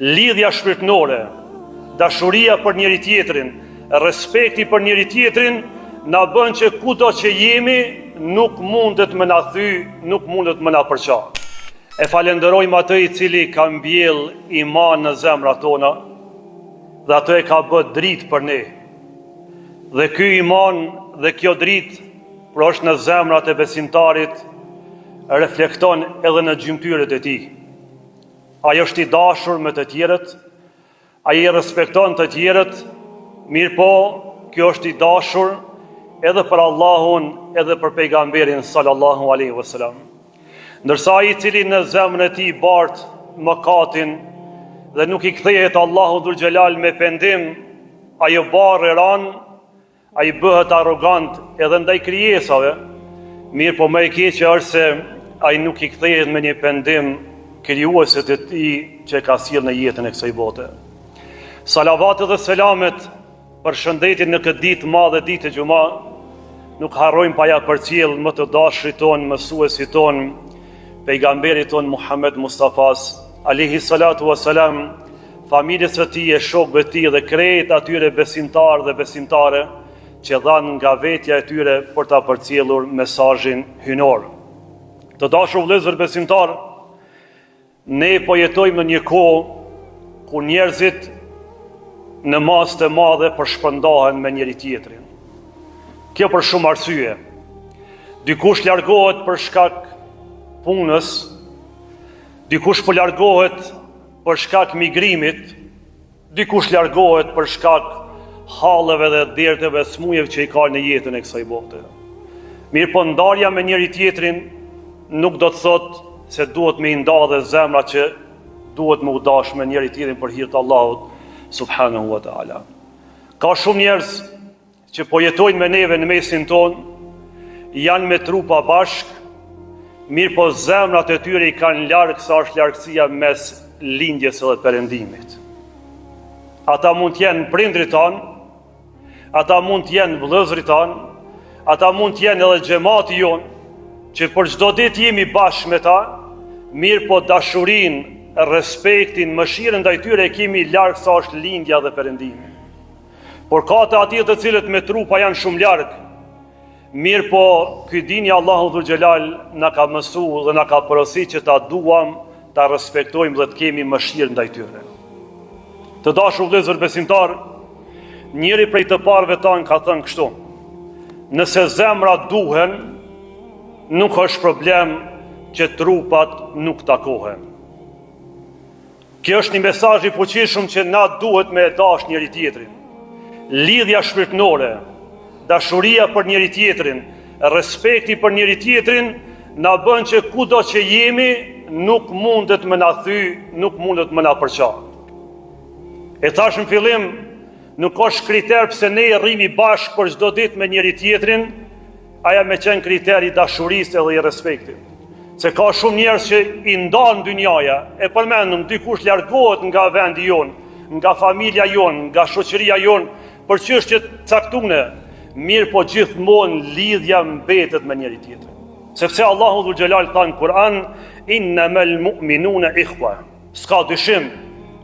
lidhja shpirtërore, dashuria për njëri tjetrin, respekti për njëri tjetrin, na bën që kudo që jemi, nuk mundet më na thy, nuk mundet më na përqa. E falenderojmë atë i cili ka mbjell iman në zemrat tona, dhe atë e ka bë dritë për ne. Dhe ky iman dhe kjo dritë, por është në zemrat e besimtarit, reflekton edhe në gjymtyrët e tij. Ai është i dashur me të tjerët, ai respekton të tjerët, mirë po, kjo është i dashur edhe për Allahun, edhe për pejgamberin sallallahu alaihi wasallam. Ndërsa ai i cili në zemrën e tij bart mëkatin dhe nuk i kthehet Allahu dhul xhelal me pendim, ai barë ran, ai bëhet arrogant edhe ndaj krijesave, mirë po më e keqja është se ai nuk i kthehet me një pendim krijuesit e tij që ka sjellë në jetën e kësaj bote. Salavatet dhe selamet për shëndetin në këtë ditë madhe, ditë e Gjuma, nuk harrojmë pa ja përcjell më të dashrit ton, mësuesit ton, pejgamberit ton Muhammed Mustafas alayhi salatu wassalam, familjes së tij, shokëve të tij dhe krejt atyre besimtarë dhe besimtare që dhanë nga vetja e tyre për ta përcjellur mesazhin hyjnor. Të dashur vëllezër besimtar, ne po jetojmë në një kohë ku njerëzit në masë të madhe përshpërndahen me njëri tjetrin. Kjo për shumë arsye. Dikush largohet për shkak punës, dikush po largohet për shkak migrimit, dikush largohet për shkak halleve dhe derdheve smujeve që i ka në jetën e kësaj bote. Mirë po ndarja me njëri tjetrin nuk do të thotë se duhet me i ndadhe zemra që duhet me u dash me njëri tjetrin për hir të Allahut subhanahu wa taala. Ka shumë njerëz që po jetojnë me neve në mesin ton, janë me trupa bashk, mirë po zemrat e tyre i kanë larg sa është largësia mes lindjes edhe perëndimit. Ata mund të jenë prindrit tanë, ata mund të jenë vëllezërit tanë, ata mund të jenë edhe xhamati jon, që për çdo ditë jemi bashkë me ta, mirë po dashurinë, respektin, mëshirën ndaj tyre kemi larg sa është lindja dhe perëndimi. Por ka të atje të cilët me trupa janë shumë larg, mirë po ky dini Allahu dhul xhelal na ka mësuar dhe na ka porositur që ta duam, ta respektojmë dhe të kemi mëshirë ndaj tyre. Të dashur vëllezër besimtar, njëri prej të parëve tanë ka thënë kështu: nëse zemrat duhen, nuk është problem që trupat nuk takohen. Kjo është një mesazh i fuqishëm që na duhet me dash njëri tjetrin. Lidhja shpirtërore, dashuria për njëri tjetrin, respekti për njëri tjetrin na bën që kudo që jemi nuk mundet më na thy, nuk mundet më na përqa. E thash në fillim, nuk është kriter pse ne rrimi bashkë për çdo ditë me njëri tjetrin, aja me qenë kriter i dashurisë edhe i respektit. Se ka shumë njerëz që i ndanë dynjaja, e përmendëm, dikush largohet nga vendi jon, nga familja jon, nga shoqëria jon, për çështje caktune, mirë po gjithmonë lidhja mbetet me njëri tjetrin. Sepse Allahu dhul xhelal tha në Kur'an, innamal mu'minuna ikhwa. S'ka dyshim,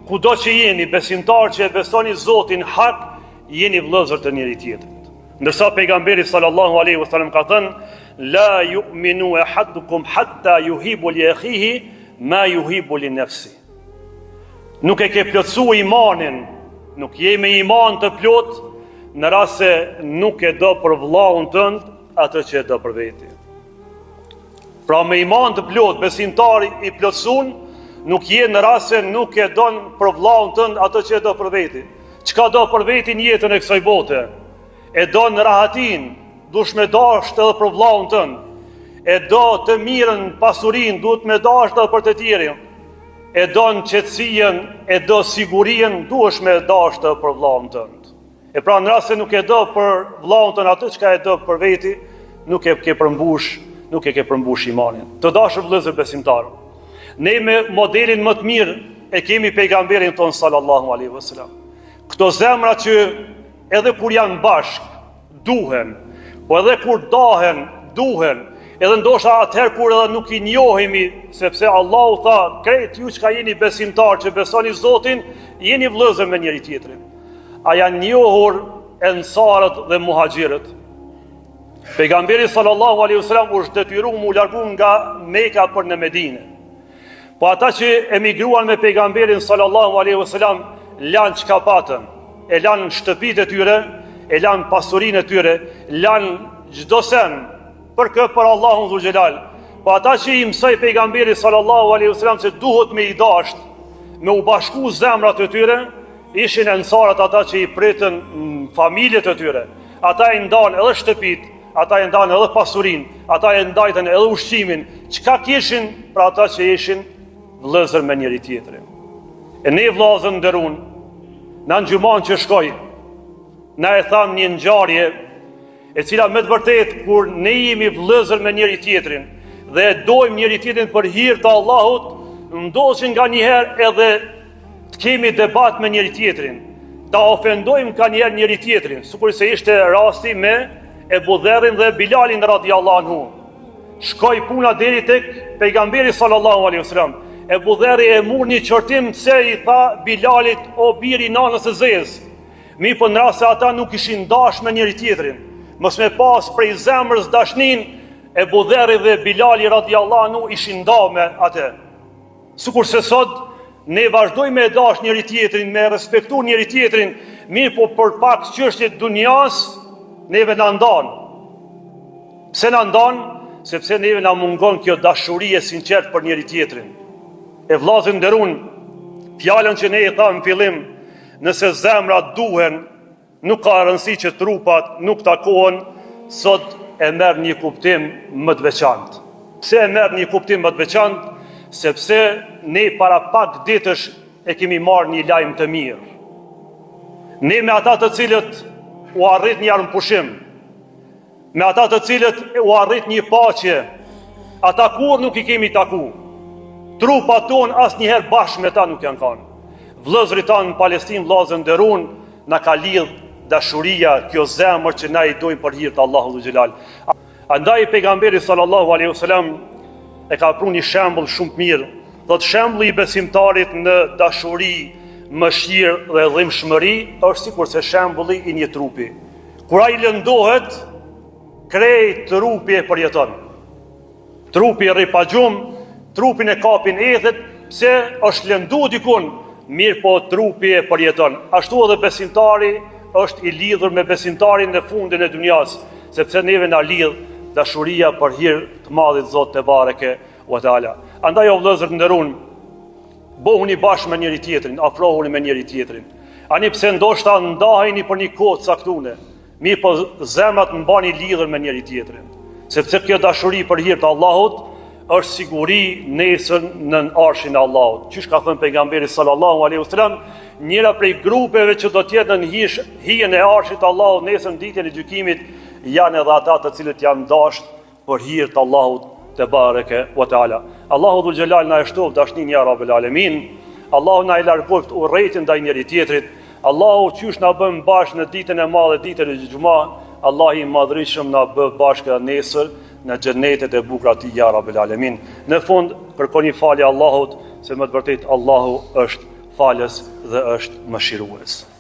kudo që jeni besimtar që e besoni Zotin hak, jeni vëllezër të njëri tjetrit. Ndërsa pejgamberi sallallahu alaihi wasallam ka thënë, la yu'minu ahadukum hatta yuhibbu li akhihi ma yuhibbu li nafsi. Nuk e ke plotësu imanin, nuk je me iman të plot në rast se nuk e do për vllaun tënd atë që e do për veti. Pra me iman të plot, besimtari i plotësuar nuk je në rast se nuk e don për vllaun tënd atë që e do për veti. Çka do për veti në jetën e kësaj bote? E do në rahatin, dush me dash edhe për vllaun tënd. E do të mirën, pasurinë, duhet me dash edhe për të tjerën. E do në qetësien, e do sigurien, duhesh me dash edhe për vllaun tënd. E pra në rast se nuk e do për vllaun tënd atë çka e do për veti, nuk e ke përmbush imanin. Të dashur vëllezër besimtarë, ne me modelin më të mirë e kemi pejgamberin ton sallallahu alaihi wasallam. Këto zemra që edhe kur janë bashk, duhen, po edhe kur dahen, duhen, Edhe ndoshta atëherë kur edhe nuk I njohemi, sepse Allahu tha, krejt ju që ka jeni besimtar, që besoni Zotin, jeni vëllezër me njëri tjetrin. A janë njohur ensarët dhe muhaxhirët. Pejgamberi sallallahu alaihi wasallam u detyru mu largu nga Mekka për në Medinë. Po ata që emigruan me pejgamberin sallallahu alaihi wasallam lanë çka patën, e lanë shtëpitë e tyre, e lanë pasurinë e tyre, lanë çdo sen për Allahun Dhul Xhelal. Po ata që I mësoi pejgamberi sallallahu alaihi wasallam se duhet me I dasht, me u bashku zemrat e tyre, ishin ensarët ata që I pritën familjet e tyre. Ata I ndanë edhe shtëpitë, ata I ndanë edhe pasurinë, ata I ndajtën edhe ushqimin, çka kishin për ata që ishin vëllezër me njëri tjetrin. E ne vëllezër nderuar, në xhuman që shkoj, na e thanë një ngjarje e cila me të vërtetë kur ne jemi vëllezër me njëri tjetrin dhe e dojmë njëri tjetrin për hir të Allahut, ndodhin nganjëherë edhe të kemi debat me njëri tjetrin, ta ofendojmë nganjëherë njëri tjetrin, sikur se ishte rasti me Ebu Dherrin dhe Bilalin radhiyallahu anhu. Shkoi puna deri tek pejgamberi sallallahu alaihi wasallam. Ebu Dherri e mur një qortim se I tha Bilalit, o biri nanës e zezë. Mi për në rast se ata nuk ishin dash me njëri tjetrin, mos me pas prej zemrës dashnin, Ebu Dherri dhe Bilali radhiyallahu anhu ishin nda me atë. Sikur se sot ne vazhdojmë me dash njëri tjetrin, me respektu njëri tjetrin, mirë po për pak çështje dunjas neve na ndan. Pse na ndan? Sepse neve na mungon kjo dashuri e sinqert për njëri tjetrin. E vllazë nderuar, fjalën që ne I thamë në fillim, nëse zemrat duhen, nuk ka rëndësi që trupat nuk takohen, sot e merr një kuptim më të veçantë. Pse e merr një kuptim më të veçantë? Sepse ne para pak ditësh e kemi marrë një lajm të mirë. Ne me ata të cilët u arrit një armëpushim, me ata të cilët u arrit një paqe, ata kur nuk I kemi taku. Trupat tonë asnjëherë bashkë me ta nuk janë kanë. Vëllezërit tanë në Palestinë, vëllezër nderuar, na ka lidh dashuria, kjo zemër që na I dojmë për hir të Allahut Dhul Xhelal. Andaj pejgamberi sallallahu alaihi wasallam e ka pru një shembull shumë të mirë. Thotë shembulli I besimtarit në dashuri, mëshirë dhe dhimbshmëri është sikur se shembulli I një trupi. Kur ai lëndohet, krejt trupi e përjeton. Trupi e rri pa gjumë, trupin e kapin ethet, pse është lëndu dikun, mirë po trupi e përjeton. Ashtu edhe besimtari është I lidhur me besimtarin në fundin e dunjas, sepse neve na lidh dashuria për hir të madhit Zot te bareke wa taala. Andaj o vëllezër të nderuar, bëhuni bashkë me njëri tjetrin, afrohuni me njëri tjetrin. Ani pse ndoshta ndaheni për një kohë të caktuar, mirë po zemrat mbani lidhur me njëri tjetrin, sepse kjo dashuri për hir të Allahut është siguri nesër në arshin e Allahut. Qysh ka thënë pejgamberi sallallahu alaihi wasallam, njëra prej grupeve që do të jetë në hijen e arshit të Allahut nesër në ditën e gjykimit janë edhe ata të cilët janë dashur për hir të Allahut te bareke wa taala. Allahu Dhul Xhelal na e shtof dashnin ya Rabbul Alamin. Allahu na I largoft urrëtin ndaj njëri tjetrit. Allahu qysh na bën bashkë në ditën e madhe, ditën e xhumë. Allah I madhrishëm na bë bashkë nesër në xhenetet e bukura të ya Rabbul Alamin. Në fund kërkoni falje Allahut, se më të vërtet Allahu është falës dhe është mëshirues.